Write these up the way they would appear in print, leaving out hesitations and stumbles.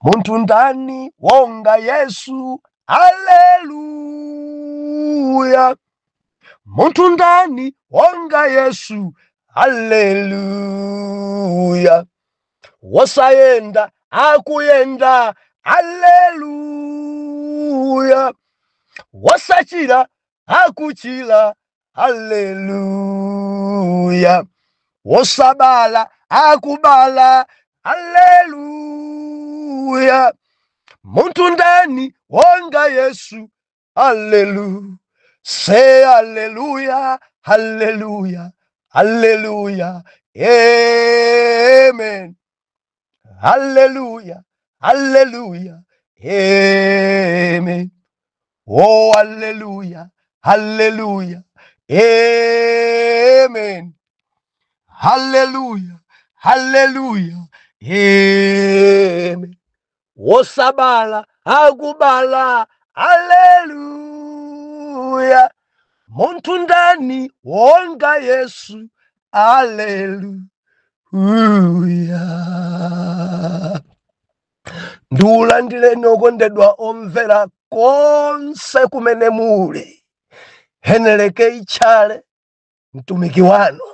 Muntu ndani wonga Yesu, haleluya. Muntu ndani wonga Yesu, haleluya. Wasayenda akuyenda, haleluya. Wasachira akuchira, haleluya. Wasabala akubala, haleluya. Muntu ndani wonga Yesu, haleluya. Say hallelujah, hallelujah, hallelujah, amen. Hallelujah, hallelujah, amen. Oh, hallelujah, hallelujah, amen. Hallelujah, hallelujah, amen. Wosabala, agubala, hallelujah. Muntu ndani wonga Yesu, hallelujah. Ndulandile nokondedwa omvera konse kumene muli. Heneleke ichale mtumiki wanu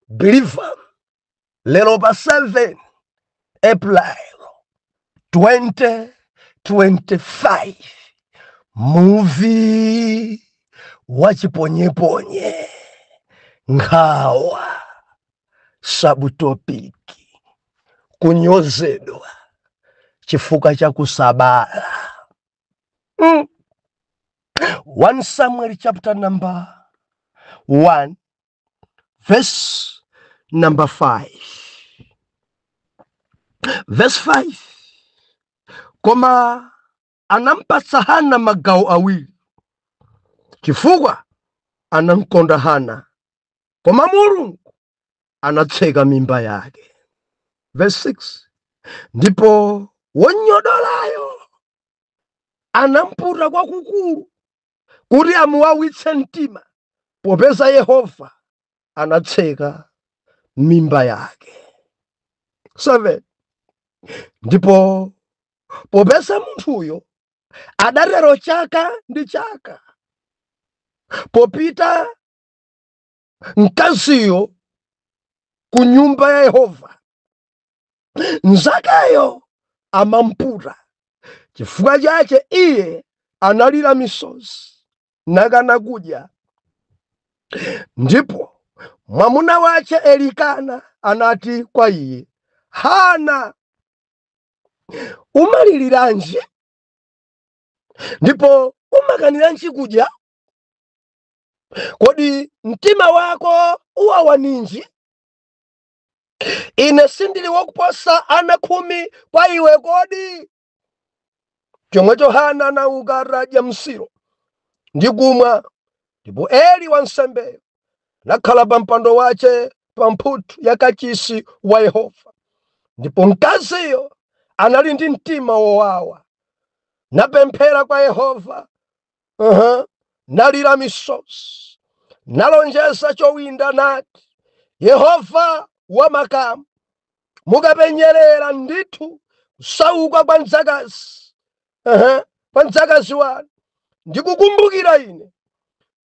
believer lero pa 7 April 2025 movie wachiponyeponye nkhawa sabutopiki kunyozedwa chifuka cha kusabala. 1 Samuel chapter number 1 verse number 5. Verse 5. Koma anampatsa Hana magawo awiri chifukwa anamkonda Hana, koma Mulungu anatseka mimba yake. Verse 6. Ndipo wonyodolayo anamputa kwakukulu kuti amuwawitse mtima, popeza Yehova anatseka mimba yake. 7. Ndipo popeza munthuyo adatero chaka ndi chaka, popita mkaziyo ku nyumba ya Yehova, nzakayo amamputa. Chifukwa chache iye analira misozi nakana kudya. Ndipo mwamuna wache Elikana anati kwa iye, Hana, umaliliranji? Ndipo umakaniranji kudya? Kodi mtima wako uwawa ninji? Ine sindili wakuposa ana 10 kwa iwe kodi? Chomwecho Hana anauka radya msiro ndi kumwa. Ndipo Eli wansembe nakhala pa mpando wache pa mphuthu ya kachisi wa Yehova. Ndipo mkaziyo anali ndi mtima wowawa, napemphera kwa Yehova, nalira misozi, nalonjeza chowinda nati, Yehova wamakamu, mukapenyerera ndithu kusauka kwa mdzakazi, kwa mdzakazi wanu, ndikukumbukira ine,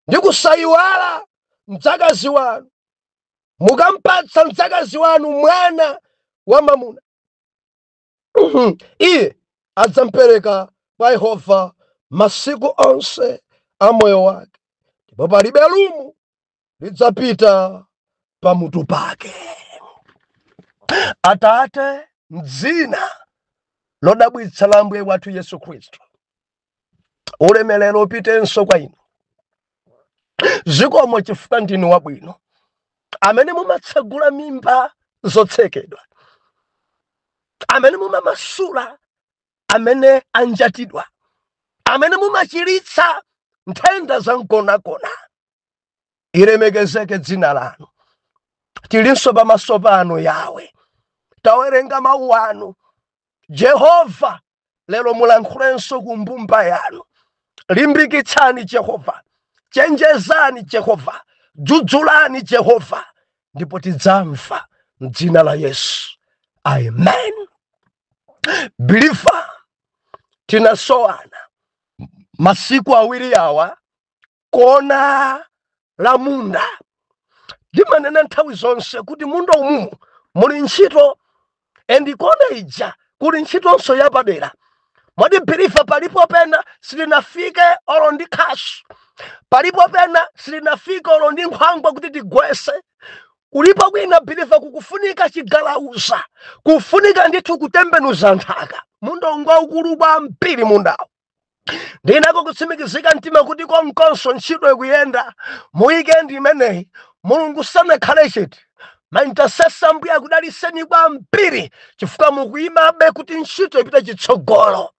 ndikusayiwala mdzakazi wanu, mukampatsa mdzakazi wanu mwana wamamuna. Iye adzampereka kwa Yehova masiku onse a moyo wake, ndipo palibe lumu lidzapita pamutu pake. Atate, m'dzina lodabwitsa la Ambuye wathu Yesu Khristu, ulemelero upitenso kwa inu. Zikomo chifukwa ndinu wabwino, amene mumatsegula mimba zotsekedwa, amene mumamasula amene anjatidwa, amene mumachiritsa nthenda za mkonakona. Ilemekezeke dzina lanu. Tilinso pamaso panu Yawe, tawerenga mawu anu. Jehova, lero mulankhulenso ku mbumba yanu. Limbikitsani Jehova, chenjezani Jehova, dzudzulani Jehova, ndipo tidzamva m'dzina la Yesu. Amen. Bilifa tinasowana masiku awiri yawa kona la munda. Ndimanena nthawi zonse kuti munda umumu muli ntchito endi kona ija kuli ntchitonso yapadera. Mwadi Bilifa palipo pena silinafike olo ndi khasu, palipo pena silinafike olo ndi nkhwangwa kuti tigwese. Ulipo kwina Bilifa kukufunika chigalauza, kufunika ndithu kutembenuza nthaka. Munda unga ukulu kwambiri mundawo. Ndinako kutsimikizika mtima kuti konkonso ntchito ikuyenda mu weekend imeneyi. Mulungu sanakhale chete, ma intercessor mbuya kudaliseni kwambiri chifukwa mukuyimabe kuti ntchito ipite chitsogolo.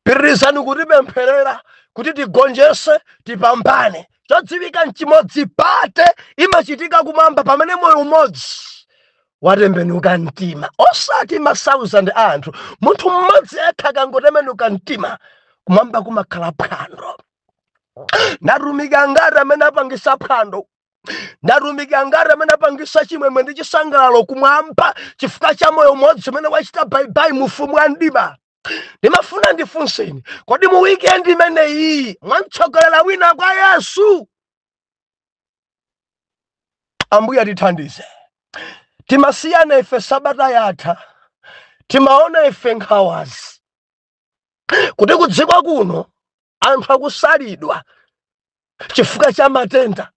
Pitirizani kutipempherera kuti tigonjese tipambane. Chodziwika nchimodzi pate imachitika kumwamba pamene moyo umodzi watembenuka mtima. Osati ma 1000 anthu, munthu mmodzi yekha kangotembenuka mtima kumwamba kumakhala phwando. Ndatumika ngati amene apangisa phwando, ndatumika ngati amene apangisa chimwemwe ndi chisangalalo kumwamba chifukwa cha moyo umodzi umene wachita baibai mu ufumu wa mdima. Ndimafuna ndifunseni, kodi mu weekend imeneyi mwamtsogolera wina kwa Yesu? Ambuya tithandize. Timasiyana ife sabata yatha, timaona ife nkhawazi kuti kudziko kuno anthu akusalidwa chifukwa cha matenda.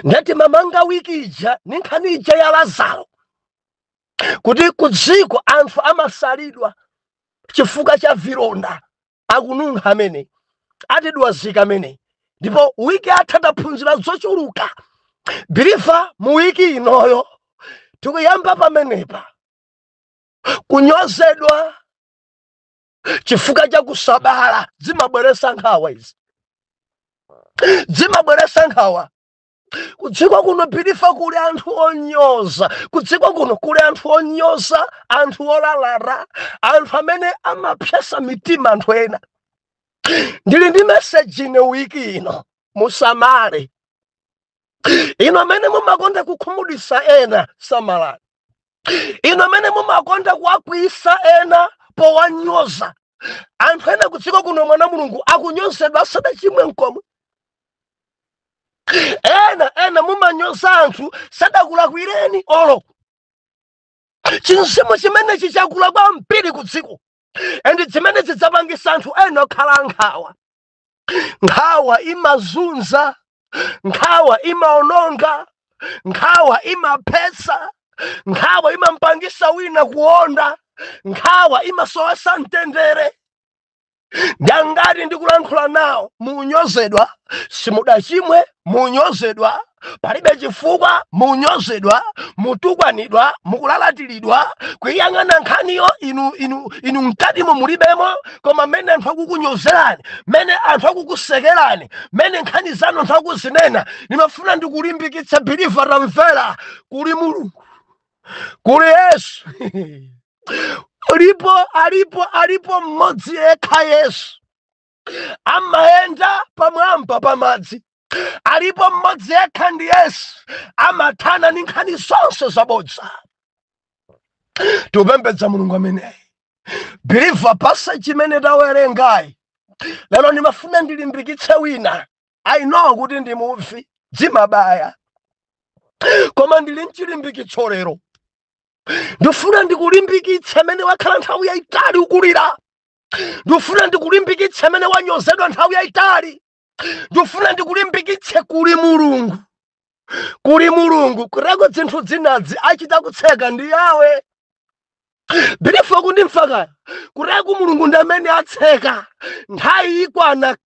Ndati mamanga wiki ija ni nkhani ija ya Lazaro kuti kudziko anthu amasalidwa chifukwa cha vilonda akununkha amene atidwazika amene. Ndipo wiki atha taphunzira zochuluka. Bilifa mu wiki inoyo tikuyamba pamenepa kunyozedwa chifukwa cha kusabala. Zimabweresa nkhawa izi, zimabweresa nkhawa. Kudziko kuno Bilifa kuli anthu onyoza, kudziko kuno kuli anthu onyoza, anthu olalara, anthu amene amapyesa mitima anthu ena. Ndili ndi message ine wiki ino, musamale. Ino amene mumakonda kukhumudwisa ena, samalani. Ino amene mumakonda kuwakwisa ena powanyoza. Anthu ena kudziko kuno mwana Mulungu akunyozedwa sadachimwe nkomwe. Ena mumanyoza anthu sadakulakwireni olo. Chinsimu chimene chichakula kwambiri kudziko. Endi chimene chidzapangisa anthu ena okhala nkhawa. Nkhawa imazunza, nkhawa imaononga, nkhawa imaphetsa, nkhawa imampangisa wina kuonda, nkhawa imasowesa mtendere. Ndangati ndikulankhula nawo munyozedwa, simudachimwe munyozedwa, palibe chifukwa munyozedwa, mutukwanidwa, mukulalatilidwa, kuyang'ana nkhaniyo inu mkatimo mulibemo, koma mene anthu akukunyozerani, mene anthu akukusekerani, mene nkhani zanu anthu akuzinena. Nimafuna ndikulimbikitsa Bilifa tamvera, kuli Mulungu, kuli Yesu. Alipo mmodzi yekha Yesu amaenda pamwamba pamadzi. Alipo mmodzi yekha ndi Yesu amathana ndi nkhani zonse zabodza. Tupembedza Mulungu ameneyi. Bilifa pasa chimene tawerengayi lero ndimafuna ndilimbikitse wina. I know kuti ndi muvi dzimabaya, koma ndili mchilimbikitso lero. Ndifuna ndikulimbikitse amene wakhala nthawi yayitali ukulira. Ndifuna ndikulimbikitse amene wanyozedwa nthawi yayitali. Ndifuna ndikulimbikitse kuli Mulungu. Kuli Mulungu kureko zinthu zinadzi achita kutseka ndi yawe. Bilifa kundimfaka kureko Mulungu ndi amene atseka. Nthawi ikwana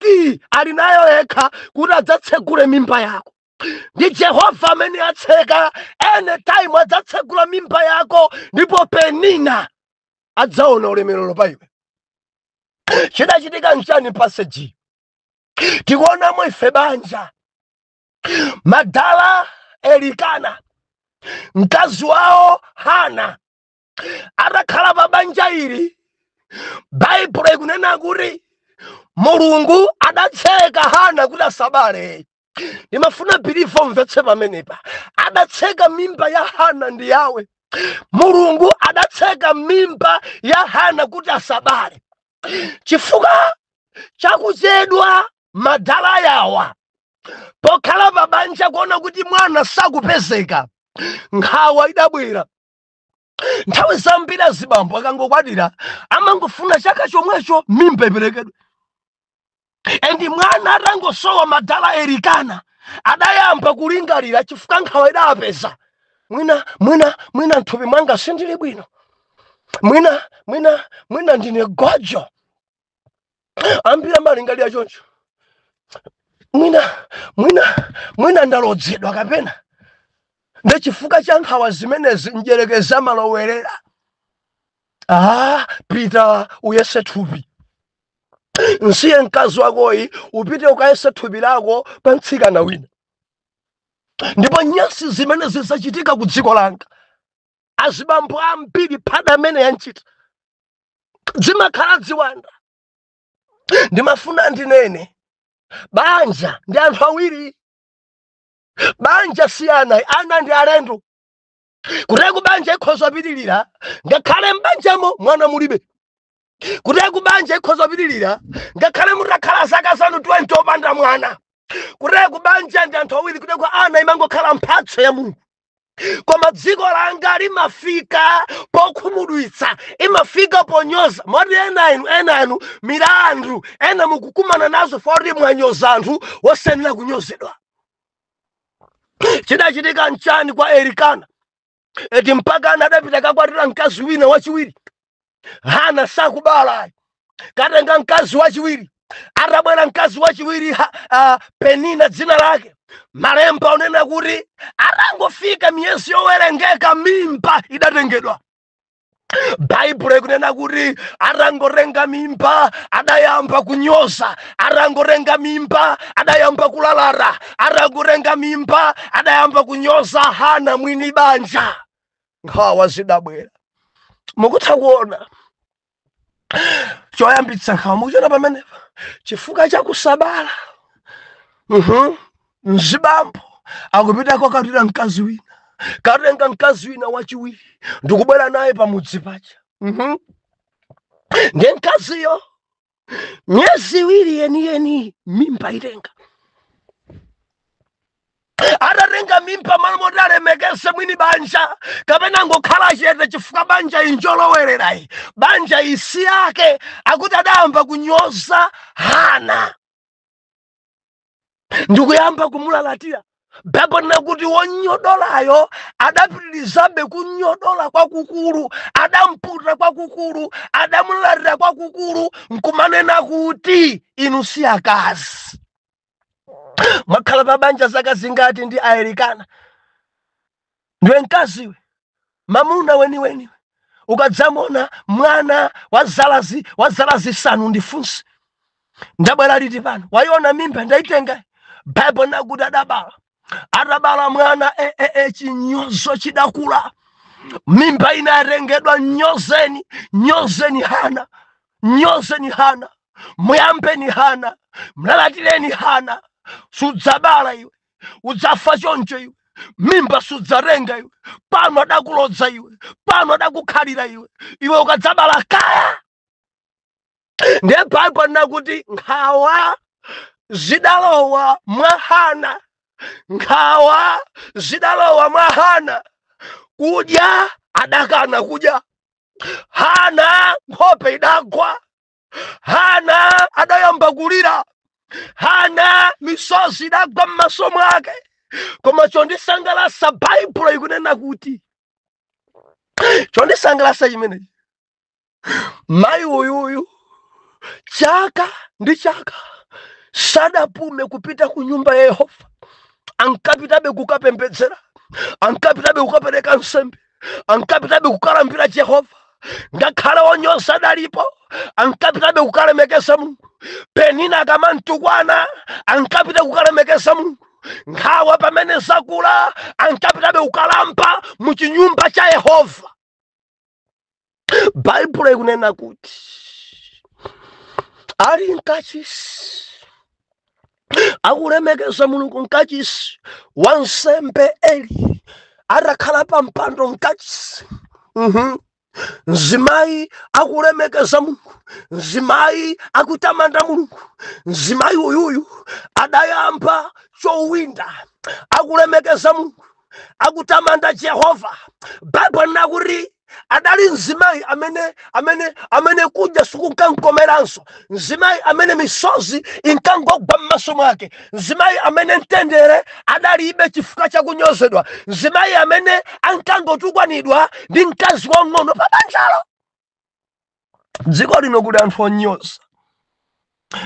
ali nayo yekha kuti adzatsegule mimba yako. Ndi Jehova amene atseka, anytime adzatsegula mimba yako ndipo penina adzaona ulemerero pa iwe. Chidachitika nchani passage? Tikuonamo ife banja Madala Elikana, mkazi wao Hana, atakhala pa banja ili. Bible ikunena kuti Mulungu adatseka Hana kuti asabale. Nimafuna Bilifa mvetse pamenepa. Adatseka mimba ya Hana ndi yawe. Mulungu adatseka mimba ya Hana kuti asabale chifukwa chakuchedwa madala yawa. Pokhala pabanja kuona kuti mwana sakupezeka, nkhawa idabwera. Nthawi zambiri azibambo akangokwatira amangofuna chaka chomwecho mimba iperekedwe. Endi mwana atangosowa madala Elikana adayamba kulingalira chifukwa nkhawa idapeza. Mwina nthupi mwanga sindili bwino. Mwina ndine gojo. Ambira malingalira choncho. Mwina ndalodzedwa kapena. Ndi chifukwa cha nkhawa zimenezi njerekeza malowerera. Pita uyese thupi. Nsiye mkazi wakoyi upite ukayese thupi lako pa mtsikana wina. Ndipo nyasi zimene zisachitika ku dziko langa. Azibambo ambiri pada amene yanchita. Zimakhala ziwanda. Ndimafuna ndinene. Banja ndi anthu awiri. Banja si ana ndi alendo. Kuti kubanja ikhoza pitilira, ngakhale mbanjamo mwana mulibe. Kuti kubanja ikhoza pitilira, ngakhale mutakhala zaka zanu 20 opanda mwana. Kuti kubanja ndi anthu awiri kuti kwa ana imangokhala mphatso ya Mulungu. Koma dziko langa limafika pokhumudwitsa, imafika ponyoza. Moti ena anu milandu ena mukukumana nazo fori mwanyoza anthu wosenera kunyozedwa. Chidachitika nchani kwa Elikana? Eti mpaka anadapita kakwatira mkazi wina wachiwiri. Hana sakubala. Katenga mkazi wachiwiri. Atabwera mkazi wachiwiri Penina dzina lake. Malemba unena kuti atangofika miyezi yowerengeka mimba idatengedwa. Baibulo ikunena kuti atangotenga mimba adayamba kunyoza, atangotenga mimba adayamba kulalara, atangotenga mimba adayamba kunyoza Hana mwini banja. Nkhawa zidabwera. Mukutha kuona choyambitsa nkhawa mukuchona pamenepa chifukwa chakusabala. Mzibambo akupita kwa katira mkazi wina. Katenga mkazi wina wachiwiri. Ndikubwera naye pamudzi pacha. Ndi mkaziyo myezi iwiri yeni mimba itenga. Atatenga mimba malomoti alemekeze mwini banja. Kapena ngokhala chete chifukwa banja injolowererayi. Banja isi yake akuti adayamba kunyoza Hana. Ndikuyamba kumulalatira. Bebo nakuti wonyodolayo adapitilizabe kunyodola kwa kukulu, adamputa kwa kukulu, adamularira kwa kukulu, nkumanena kuti inu si akazi. Mwakhala pabanja zaka zingati ndi Elikana. Ndiwe mkaziwe, mamuna weni. Ukadzamona mwana wazala zisanu ndifunsi. Ndabwera liti pano, wayiona mimba ndaitenga. Bebo nakuti adabala. Atabala mwana chinyozo chidakula. Mimba inarengedwa nyozeni Hana. Muyambeni Hana. Mlalatireni Hana. Sudzabala iwe. Udzafa choncho iwe. Mimba sudzarenga iwe. Pano adakulodza iwe. Pano adakukhalira iwe. Iwe ukadzabala kaya. Ndiye Baibulo nakuti nkhawa zidalowa mwa Hana. Nkhawa zidalowa mwa Hana. Kudya adakana kudya. Hana nkhope idagwa. Hana adayamba kulira. Hana misozi idagwa m'maso mwake. Koma chondisangalasa Baibulo ikunena kuti. Chondisangalasa chimenechi. Mayi uyuyu chaka ndi chaka sadapume kupita ku nyumba ya Yehova. Ankapitabe kukapembedzera. Ankapitabe kukapereka nsembe. Ankapitabe kukalambira Yehova. Ngakhale onyoza dalipo. Ankapitabe kukalemekeza Mulungu. Penina akamantukwana. Ankapita kukalemekeza Mulungu. Nkhawa pamene zakula. Ankapitabe kukalamba mu chinyumba cha Yehova. Baibulo ikunena kuti ali nkachisi akulemekeza Mulungu nkachisi wansembe Eli arakhala pa mpando mkachisi. Nzimayi akulemekeza Mulungu, nzimayi akutamanda Mulungu. Nzimayi uyuyu adayamba chowinda akulemekeza Mulungu, akutamanda Jehova. Baba nakuri adali nzimayi amene kudya sikunkankomeranso, nzimayi amene misozi inkangogwa m'maso mwake, nzimayi amene mtendere adalibe chifukwa chakunyozedwa, nzimayi amene ankangotukwanidwa ndi mkazi wang'ono pa banjalo. Dziko lino kuli anthu onyoza.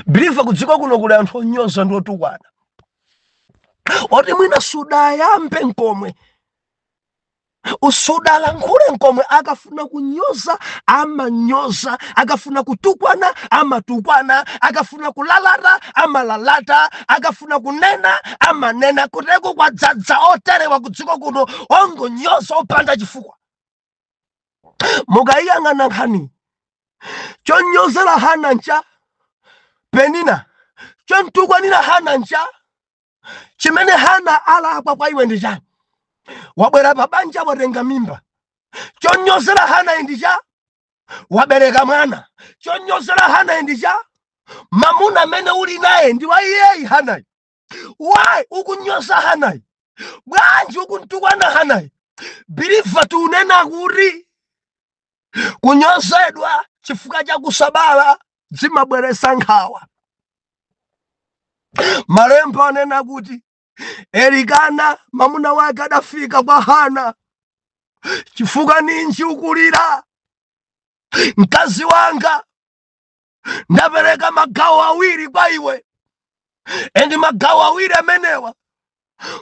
Biliva kudziko kuno kuli anthu onyoza ndi otukwana, oti mwina sudayambe nkomwe, usudalankhule nkomwe, akafuna kunyoza amanyoza, akafuna kutukwana amatukwana, akafuna kulalata amalalata, akafuna kunena amanena. Kuteko kwadzadza oterewa kudziko kuno ongonyoza opanda chifukwa. Mukayang'ana nkhani chonyozera Hana ncha Penina, chontukwanira Hana ncha, chimene Hana alakwa kwa iwe ndi chani? Wabwera pa banja watenga mimba. Chonyozera Hana indicha, wabereka mwana. Chonyozera Hana indicha, mamuna amene uli naye ndi wa iyeyi Hanayi. Why ukunyoza Hanayi? Bwanji ukuntukwana Hanayi? Biliva tunena kuti kunyozedwa chifukwa cha kusabala zimabweresa nkhawa. Malemba anena kuti Elikana mamuna wake adafika kwa Hana, chifukwa ninji ukulira? Mkazi wanga ndapereka magawo awiri kwa iwe, endi magawo awiri amenewa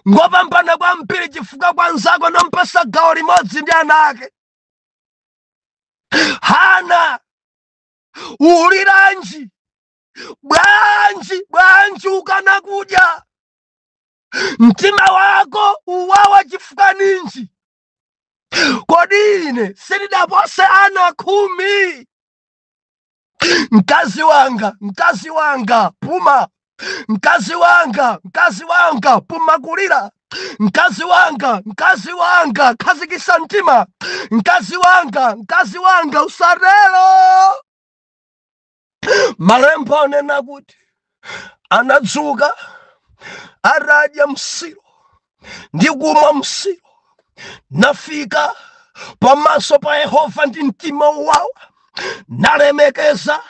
ngopambana kwambiri chifukwa kwa nzako nampasa gawo limodzi ndi ana ake. Hana uliranji? Bwanji ukana kudya? Mtima wako uwawa chifukwa ninji? Kodi ine sindidapose ana 10? Mkazi wanga puma. Mkazi wanga puma kulira. Mkazi wanga khazikisa mtima. Mkazi wanga usarelo. Malemba anena kuti anadzuka aradya msiro ndi kumwa msiro, nafika pamaso pa Yehova ndi mtima uwawa, nalemekeza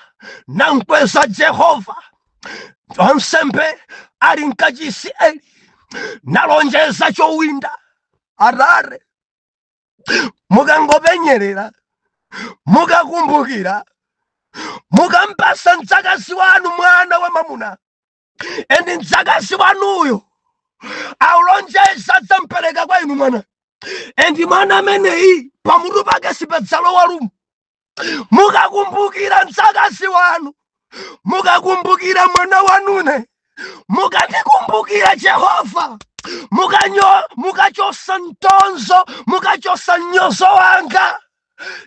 nankweza Jehova. Wansembe ali mkachisi Eli nalonjeza chowinda. Arare mukangopenyerera, mukakumbukira, mukampasa mdzakazi wanu mwana wa mamuna, endi mdzakazi wanuyo aulonjeza dzampereka kwa inu mwana, endi mwana ameneyi pamutu pake sipadzalowa lumo. Mukakumbukira mdzakazi wanu, mukakumbukira mwana wanune, mukatikumbukira Jehova, mukachosa ntonzo, mukachosa nyozo wanga,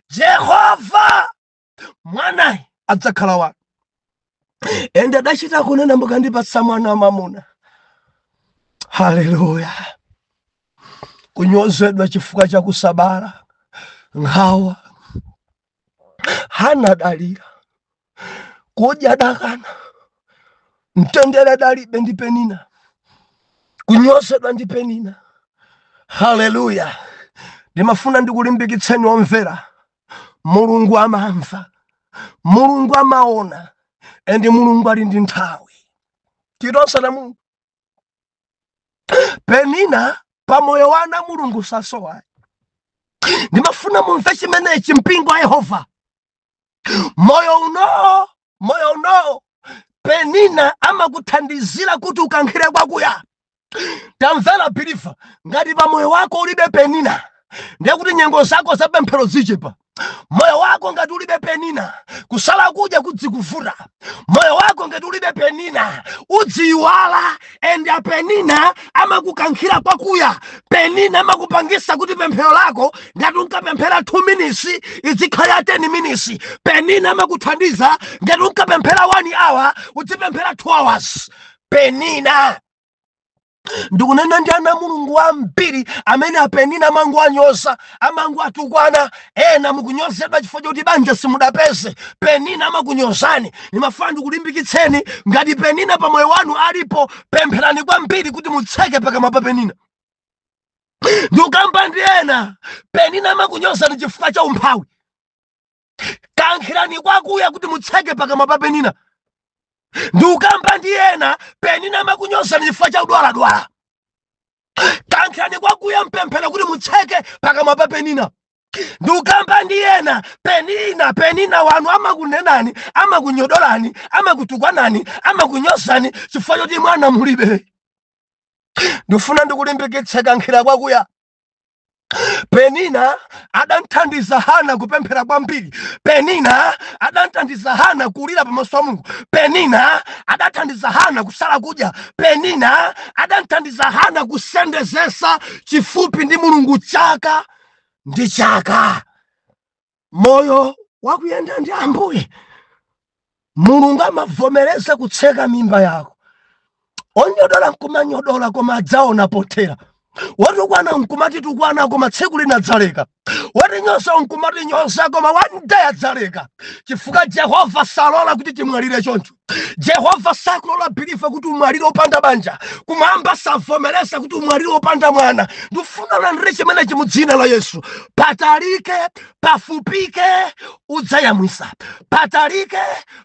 Jehova mwanayi adzakhala wanu. Ende adachita kunena mukandipatsa mwana wa mamuna. Haleluya. Kunyozedwa chifukwa cha kusabala, nkhawa. Hana dalira, kudya dakana, mtendere dalibe ndi Penina, kunyozedwa ndi Penina. Haleluya. Ndimafuna ndikulimbikitseni omvera, Mulungu amamva, Mulungu amaona, endi Mulungu ali ndi nthawi. Titonsa na Mulungu. Penina pamoyo wana Mulungu sasowa. Ndimafuna mumve chimenechi mpingo wa Yehova. Moyo uno Penina amakuthandizira kuti ukankhire kwakuya. Tamvera Biliva, ngati pa moyo wako ulibe Penina, ndiye kuti nyengo zako zapemphero zichepa. Moyo wako ngati ulibe Penina, kusala kudya kudzikuvuta. Moyo wako ngati ulibe Penina, udziyiwala. Endi a Penina amakukankhira kwakuya. Penina amakupangisa kuti pemphero lako ngati unkapemphera 2 minutes izikhala 10 minutes. Penina amakuthandiza ngati unkapemphera 1 hour uzipemphera 2 hours. Penina ndikunena ndi ana Mulungu wambiri amene apenina mangu anyoza, amangu atukwana, ena mukunyozedwa chifukwa choti banja simudapeze. Penina amakunyozani. Nimafuna ndikulimbikitseni, ngati Penina pa moyo wanu alipo, pempherani kwambiri kuti mutseke pakamwa pa Penina. Ndikukamba ndi ena, Penina amakunyozani chifukwa cha umphawi. Kankhirani kwakuya kuti mutseke pakamwa pa Penina. Ndikukamba ndi ena, Penina amakunyozani chifukwa cha udwala. Kankhirani kwakuya mpemphera kuti mutseke pakamwa pa Penina. Ndikukamba ndi ena, Penina wanu amakunenani, amakunyodolani, amakutukwanani, amakunyozani chifukwa choti mwana mulibe. Ndifuna ndikulimbikitse kankhira kwakuya. Penina adanthandiza Hana kupemphera kwambiri. Penina adanthandiza Hana kulira pamaso pa Mulungu. Penina adathandiza Hana kusala kudya. Penina adanthandiza Hana kusendezesa chifupi ndi Mulungu chaka ndi chaka. Moyo wakuyenda ndi Ambuye, Mulungu amavomereza kutseka mimba yako. Onyodola nkumanyodola koma adzaona potera. Watukwana nkumati tukwana koma tsiku linadzaleka. Watinyoza nkumati nyoza koma one day adzaleka. Chifukwa Jehova salola kuti timwalire choncho. Jehova sakulola bilifa kuti umwalire opanda banja. Kumwamba savomereza kuti umwalire opanda mwana. Ndifuna landire chimene chimudzina la Yesu. Patalike, pafupike, udzayamwisa. Patalike,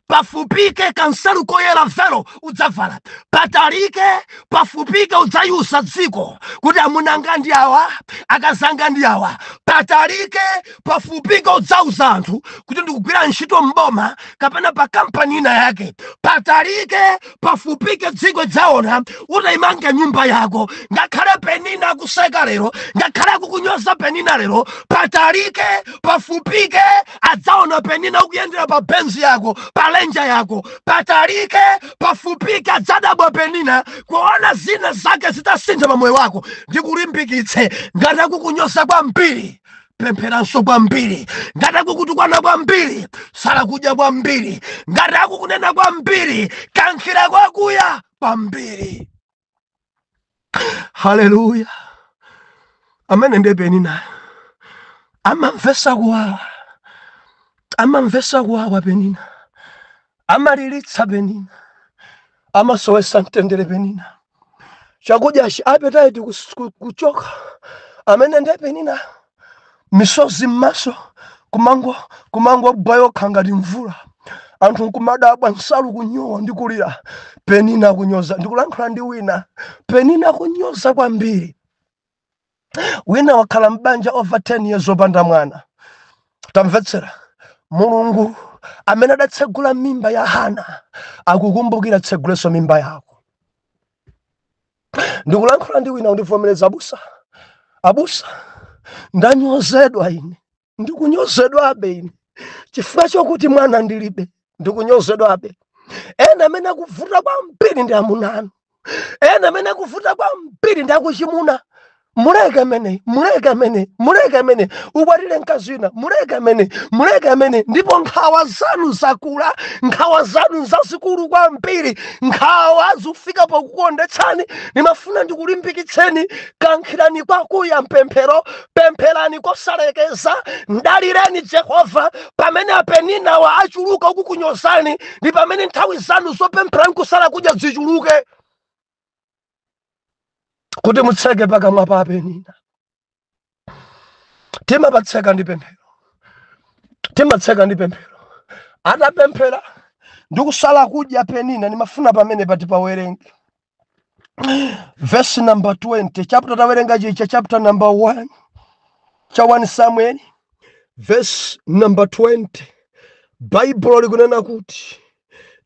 pafupike, kansalu koyera vero udzavala. Patalike, pafupike, udzayusa dziko kuti amunanga ndi awa, akazanga ndi awa. Patalike, pafupike, udzauza anthu kuti ndikugwira ntchito mboma kapena pa kampani ina yake. Patalike, pafupike, dziko dzaona utayimanga nyumba yako. Ngakhale Penina akuseka lero, ngakhale akukunyoza Penina lero, patalike, pafupike, adzaona Penina ukuyendera pa benzi yako, pa lenja yako. Patalike, pafupike, adzadabwa Penina kuona zina zake zitasintha pa moyo wako. Ndikulimbikitse, ngati akukunyoza kwambiri, pempheranso kwambiri. Ngati akukutukwana kwambiri, sala kudya kwambiri. Ngati akukunena kwambiri, kankhira kwakuya kwambiri. Haleluya. Amene ndi Penina amamvesa kuwawa. Amamvesa kuwawa Penina. Amalilitsa Penina. Amasowesa mtendere Penina. Chakudya appetite kuchoka. Amene ndi Penina misozi m'maso kumango bayo khangati mvula. Anthu nkumadabwa nsalu kunyowa ndi kulira. Penina kunyoza. Ndikulankhula ndi wina. Penina kunyoza kwambiri. Wina wakhala mbanja over 10 years opanda mwana. Tamvetsera. Mulungu amene adatsegula mimba ya Hana akukumbukira tseguleso mimba yako. Ndikulankhula ndi wina undivomereza abusa. Ndanyozedwa ine. Ndikunyozedwa abe ine. Chifukwa chokuti mwana ndilibe. Ndikunyozedwa abe. Ena amene akuvuta kwambiri ndi amunanu. Ena amene akuvuta kwambiri ndi akuchimuna. Muleke mene. Ukwatire mkazi wina. Muleke mene. Ndipo nkhawa zanu zakula. Nkhawa zanu zazikulu kwambiri. Nkhawa zufika pokukondetsani. Nimafuna ndikulimbikitseni. Kankhirani kwakuya mpemphero. Pempherani kosalekeza. Ndalireni Jehova. Pamene Penina wa achuluka ukukunyozani. Ndi pamene nthawi zanu zopempherani kusala kudya zichuluke. Kuti mutseke pakamwa pa Penina. Timatseka ndi pemphero. Atapemphera ndikusala kudya Penina nimafuna pamene pati pawerenge. Verse number 20. Chapter tawerenga chicha chapter number 1. Cha 1 Samuel. Verse number 20. Bible likunena kuti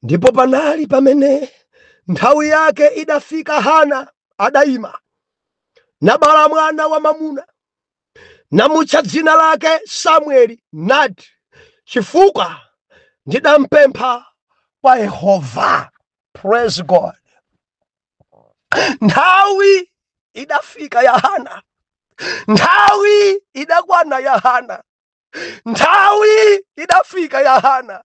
ndipo panali pamene nthawi yake idafika Hana adayima nabala mwana wa mamuna namutcha dzina lake Samueli nati chifukwa ndidampempha kwa Yehova. Praise God. Nthawi idafika ya Hana. Nthawi idakwana ya Hana. Nthawi idafika ya Hana.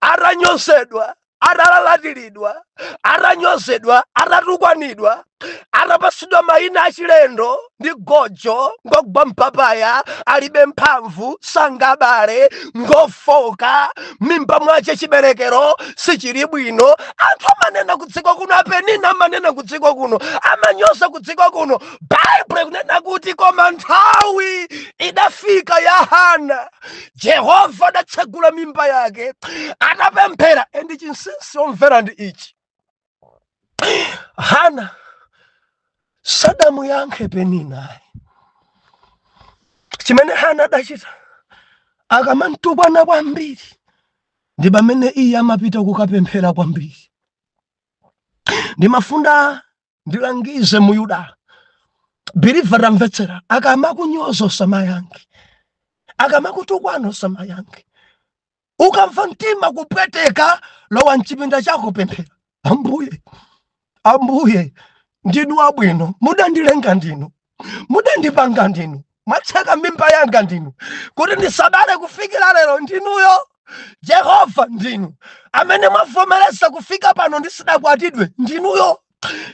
Aranyozedwa, aralatiridwa, aranyozedwa, aratukwanidwa, anapasidwa mayina achilendo ndi gojo ngogwa mpapaya alibe mphamvu sangabale ngofoka mimba mwache chiberekero sichili bwino. Anthu amanena kudziko kuno, apenina amanena kudziko kuno, amanyoza kudziko kuno. Bible kunena kuti koma nthawi idafika ya Hana, Jehova adatsegula mimba yake, atapemphera. Endi chinsinsi omvera ndi ichi: Hana sadamuyankhe Penina. Chimene Hana adachita, akamantubwana kwambiri ndi pamene iye amapita kukapemphera kwambiri. Ndimafuna ndilangize mu Yuda, believer amvetsera, akamakunyoza usamayankhe, akamakutukwana usamayankhe. Ukamva mtima kupweteka, lowa mchipinda chako pemphera. Ambuye ndinu abwino, mudandilenga ndinu, mudandipanga ndinu, mwatseka mimba yanga ndinu kuti ndisabale kufikira lero. Ndinuyo Jehova, ndinu amene mwavomereza kufika pano ndisidakwatidwe. Ndinuyo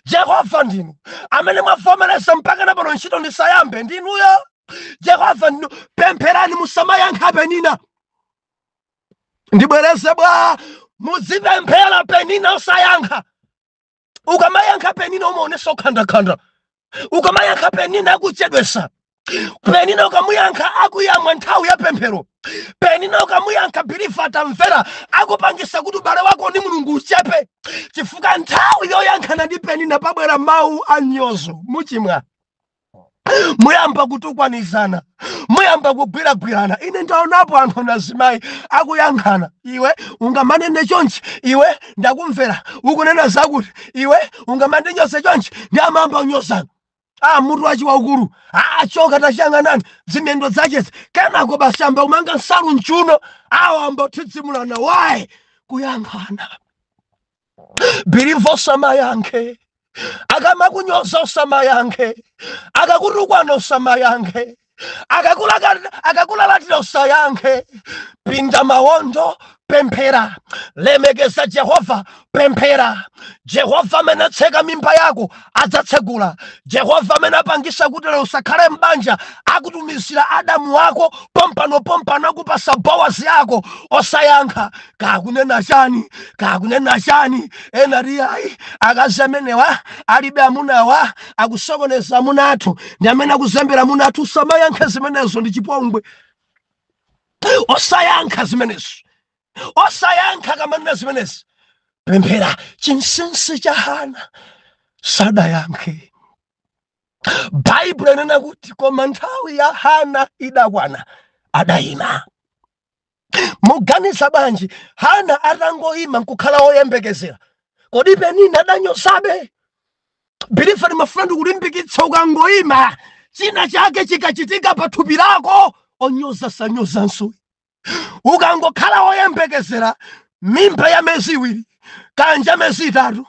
Jehova, ndinu amene mwavomereza mpaka na pano ntchito ndisayambe. Ndinuyo Jehova, ndinu. Pempherani musamayankha Penina. Ndibwereze bwa, muzipemphera Penina usayankha. Ukamayankha Penina umaonesa ukhanda-khanda. Ukamayankha Penina akuchedwesa. Penina ukamuyankha akuyamwa nthawi ya pemphero. Penina ukamuyankha believer atamvera, akupangisa kuti ubale wako ndi Mulungu uchepe. Chifukwa nthawi yoyankhana ndi Penina pabwera mawu anyozo, muchimwa. Muyamba kutukwanizana, muyamba kugwiragwirana. Ine ndaonapo anthu nazimayi akuyankhana. Iwe ungamanene chonchi, iwe ndakumvera ukunena zakuti, iwe ungamandinyoze chonchi, ndi amamba unyozana. Mutu wachi waukulu achoka tachiyang'anani zimendo zachezi, kenako basamba umanga nsalu mchuno, awamba uthidzimulana. Wayi kuyankhana. Believer usamayankhe, akamakunyoza usamayankhe, akakutukwana usamayankhe, akakulalatira usayankhe. Pinda mawondo, pemphera. Lemekeza Jehova, pemphera. Jehova amene atseka mimba yako adzatsegula. Jehova amene apangisa kuti lero usakhale mbanja, akutumizira Adamu wako pompano akupasa Bowazi yako. Osayankha kakunena chani. Enati ayi akazi amenewa alibe amunawa, akusokoneza amuna athu, ndi amene akuzembera amuna athu. Usamayankhe zimenezo, ndi chipongwe. Osayankha zimenezo, osayankha kamanena zimenezi. Pemphera. Chinsinsi cha Hana sadayankhe. Bible inena kuti koma nthawi ya Hana idakwana, adayima. Muganiza banji Hana atangoyima nkukhala woyembekezera, kodi Penina adanyozabe? Believer mafuna kulimbikitsa, ukangoyima china chake chikachitika pa thupi lako, onyoza sanyozanso. Ukangokhala woyembekezera mimba ya miyezi iwiri kanja miyezi itatu,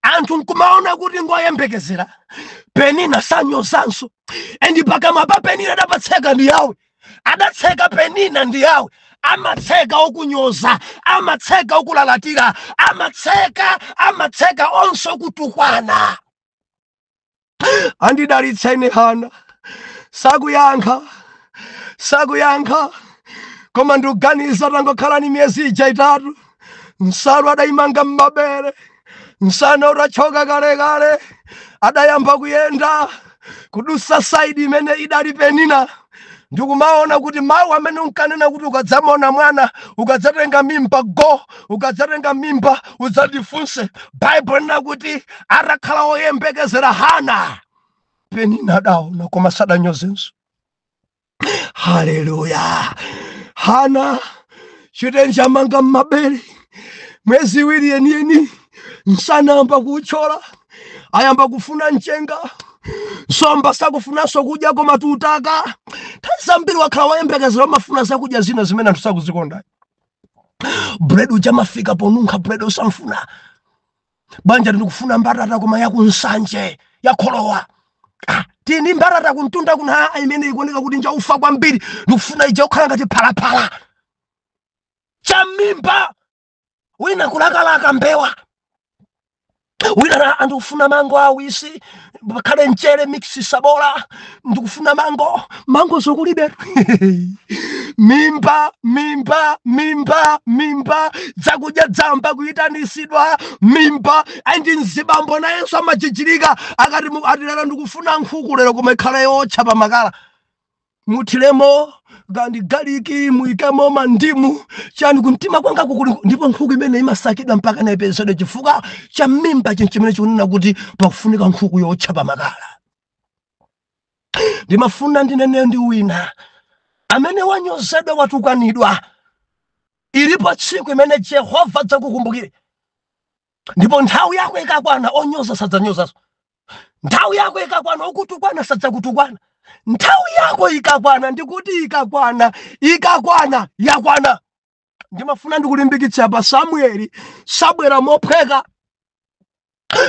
anthu nkumaona kuti ngoyembekezera, Penina sanyozanso. Endi pakamwa pa Penina adapatseka ndi Yawe, adatseka Penina ndi Yawe. Amatseka okunyoza, amatseka okulalatira, amatseka onse okutukwana. Andidalitsa ine Hana, sakuyankha. Koma ndikuganiza tangokhala ni miyezi ija itatu, nsalu adayimanga m'mabere, nsana utachoka kale, adayamba kuyenda kudusa saidi imene idali Penina. Ndikumaona kuti mawu amene unkanena kuti ukadzamona mwana ukadzatenga mimba ukadzatenga mimba udzatifunse. Bible inena kuti atakhala woyembekezera Hana, Penina adaona koma sadanyozenso. Haleluya. Hana chitenji amanga m'mabere mwezi iwiri yeniyeni, nsana ayamba kuchola, ayamba kufuna mchenga, nsomba sakufunanso kudya koma tutaka. Zambiri wakhala woyembekezera amafuna zakudya zina zimene anthu sakuzikonda. Bread uja mafika ponunkha bread usamfuna. Banja ndikufuna mbatata koma yakunsanje yakholowa. Tini mbatata kuntunda kuna imene ikuoneka kuti njaufa kwambiri, ndikufuna ija ukhala ngati phalaphala. Chamimba wina kulakalaka mbewa. wina andikufuna mango awisi bakale nchere mixi sabola ndikufuna mango zokulibe mimba zakudya dzamba kuyitanisidwa mimba andi nzibambo nayenso amajijilika akati atilala ndikufuna nkhuku lero koma ikhala yotcha pa makala muthilemo gandi galiki muikamo mandimu chani kuntima kwanga kukuli ndipo nkhuku imene imasakidwa mpaka na episode chifuka cha mimba chimene chikunena kuti pakufunika nkhuku yotcha pa makala. Ndimafuna ndinene ndi wina amene wanyozedwa watukanidwa ilipo tsiku imene Jehova adzakukumbukire ndipo nthawi yako ikakwana onyoza sadzanyoza, nthawi yako ikakwana ukutukwana sadzakutukwana, nthawi yako ikakwana ndikuti ikakwana yakwana. Ndimafuna ndikulimbikitsa pa Samueli sabwera mopheka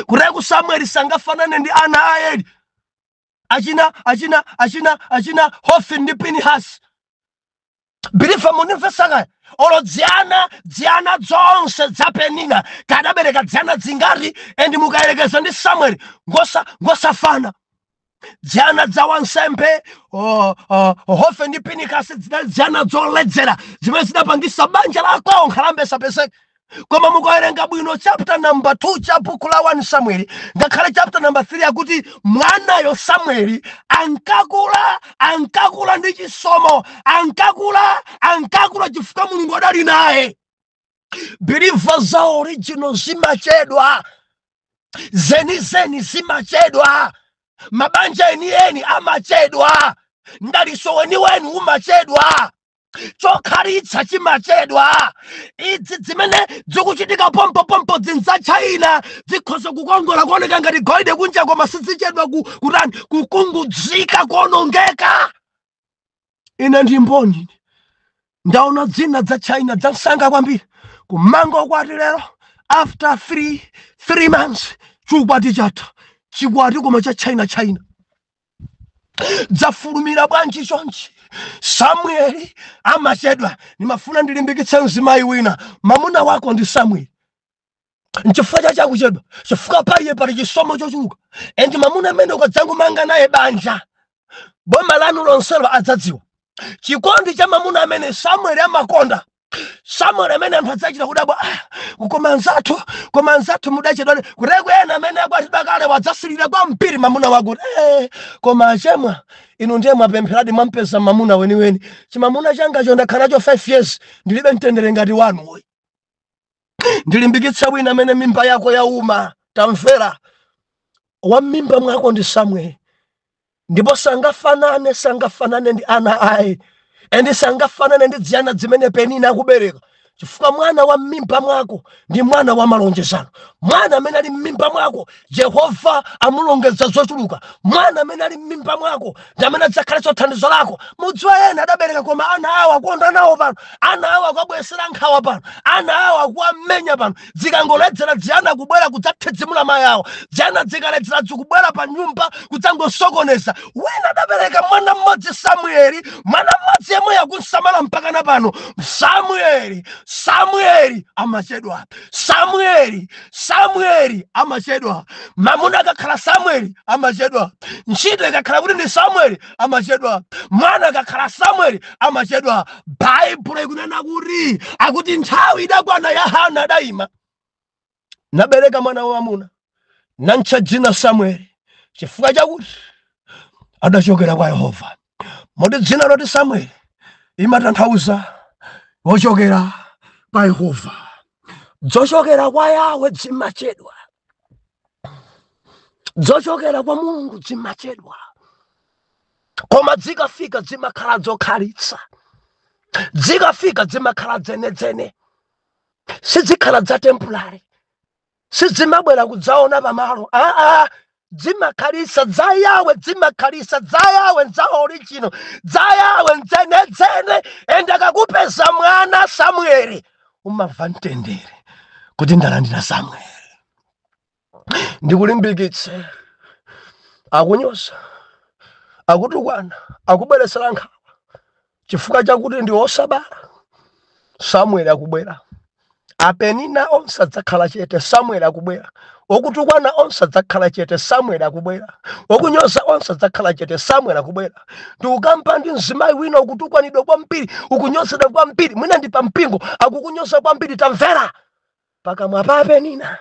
kureku Samueli sangafanane ndi ana a Eli achina Hofni ndi Pinehasi. Bilifa munimvesaka olo dziana zonse za Penina kadabereka dziana dzingati endi mukayerekeza ndi Samueli ngosafana. Dziana za wansembe Hofni ndi Pinehasi dziana zoledzera zimene zidapangisa banja lako nkhalambe sapeseka. Koma mukawerenga bwino chapter number 2 cha buku la 1 Samueli ngakhale chapter number 3 akuti mwanayo Samueli ankakula ndi chisomo, ankakula chifukwa Mulungu adali naye. Believer za original zimachedwa, zeni zimachedwa, mabanja eni amachedwa, ndaliso weni umachedwa, chokhalitsa chimachedwa. Idzi zimene zikuchitika pompo zinza China zikhoza kukongola kuoneka ngati golide kunja koma sizichedwa kukungudzika kuonongeka. Ine ndi mboni ndaona dzina za China zasanga kwambiri kumango kwati lero after 3 months chikwati chatha chikwati koma cha China dzafulumira bwanji chonchi. Samueli amachedwa. Nimafuna ndilimbikitse mzimayi wina mamuna wako ndi Samueli nchifukwa chakuchedwa chifukwa paiye pali chisomo chochuluka endi mamuna amene ukadzangu manga naye banja boma lanu lonselo adzadziwa chikondi cha mamuna amene Samueli amakonda. Samueli amene anthu adzachita kudabwa koma anzathu mudachedwa kureku ena amene akwati bakale wadzasilira kwa mpiri mamuna wako koma achemwa inu ndiye mwapempheradi mwampeza mamuna weniweni. Chimamuna changacho ndakhala nacho 5 years ndilibe mtendere ngati wanu. Ndilimbikitsa wina amene mimba yako yauma tamvera wa mimba mwako ndi Samueli ndipo sangafanane ndi ana aye endi sangafanane ndi dziana zimene Penina akubereka chifukwa mwana wa mimba mwako ndi mwana wa malonjezano. Mwana amene ali mimba mwako Jehova amulongeza zochuluka. Mwana amene ali mimba mwako ndi amene adzakhala chothandizo lako. Mudziwa ena adabereka koma ana awo akonda nawo pano, ana awo akabwesera nkhawa pano, ana awo akuwamenya pano. Zikangoledzera dziana kubwera kudzathedzimula mayi awo, dziana zikaledzera zikubwera pa nyumba kudzangosokoneza. Wina adabereka mwana mmodzi Samueli, mwana mmodzi yemwe yakunsamala mpaka na pano. Samueli amachedwa. Samueli amachedwa. Mamuna akakhala Samueli amachedwa. Ntchito ikakhala kuti ndi Samueli amachedwa. Mwana akakhala Samueli amachedwa. Baibulo ikunena akuti nthawi idakwana ya Hana adayima nabereka mwana wamuna namutcha dzina Samueli chifukwa chakuti adachokera kwa Yehova. Moti dzina loti Samueli imatanthauza wochokera kwa Yehova. Dzochokera kwa Yawe zimachedwa, dzochokera kwa Mulungu zimachedwa, koma zikafika zimakhala zokhalitsa, zikafika zimakhala dzenedzene, sizikhala za temporary, sizimabwera kudzaona pamalo. Zimakhalitsa za Yawe, zimakhalitsa za Yawe za original, za Yawe dzenedzene. Ende akakupeza mwana Samueli umamva mtendere kuti ndalandira Samueli. Ndikulimbikitse akunyoza, akutukwana, akubweresera nkhawa chifukwa chakuti ndi osabala. Samueli akubwera apenina onse adzakhala chete, Samueli akubwera. Okutukwana onse adzakhala chete, Samueli akubwera. Okunyoza onse adzakhala chete, Samueli akubwera. Ndi ukamba ndi mzimayi wina ukutukwanidwa kwambiri, ukunyozedwa kwambiri, mwina ndi pa mpingo akukunyoza kwambiri, tamvera. Pakamwa pa apenina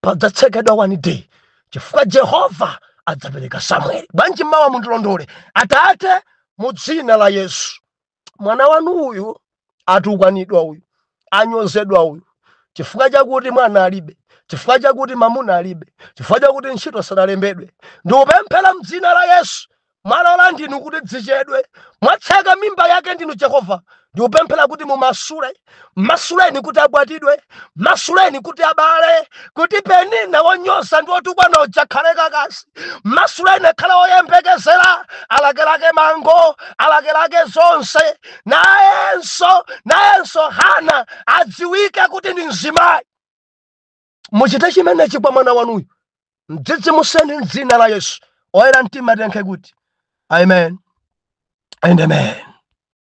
padzatsekedwa one day, chifukwa Jehova adzapereka Samueli. Bwanji mawa mundilondole. Atate, mu dzina la Yesu, mwana wanu uyu atukwanidwa, uyu anyozedwa, uyu chifukwa chakuti mwana alibe, chifukwa chakuti mamuna alibe, chifukwa chakuti ntchito sanalembedwe. Ndikupemphera m'dzina la Yesu, mwalola ndinu kuti dzichedwe, mwatseka mimba yake ndinu Jehova. Ndikupemphera kuti masuleni kuti akwatidwe, masuleni kuti abale, kuti Penina wonyoza ndi otukwana ujakhale kakasi, masuleni akhala oyembekezera, alakelake mango, alakelake zonse, nayenso Hana adziwike kuti ndi mzimayi. Muchite chimenechi kwa mwana wanuyu, mdzidzimuseni m'dzina la Yesu. Oyera mtima tiyankhe kuti amen and amen.